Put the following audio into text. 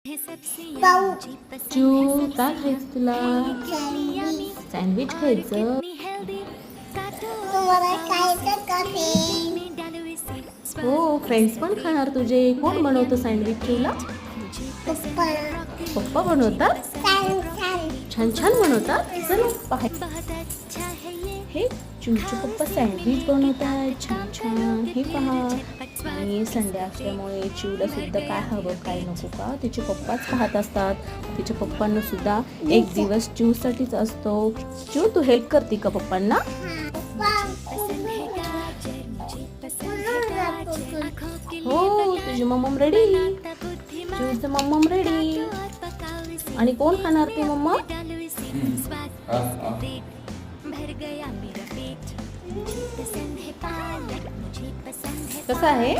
पाऊ चू काय खायचं तुला? सँडविच खायचं. तुम्हाला खायचं का ते? हो, फ्रेंड्स पण खाणार तुझे. कोण बनवतं सँडविच चूला? पप्पा पप्पा बनवतात. छान छान छान छान बनवतात. चलो पाहाय. हे चूचे पप्पा सँडविच बनवतात छान छान. हे पहा. आणि संडे असल्यामुळे चिवला सुद्धा काय हवं काय नको का तिचे पप्पाच पाहत असतात. तिच्या पप्पांना सुद्धा एक दिवस चिवसाठीच असतो. चिव तू हेल्प करते का पप्पांना? हो, तुझी मम्मम रेडी. चिवचं मम्मम रेडी. आणि कोण खाणार ती मम्मा? कसं आहे?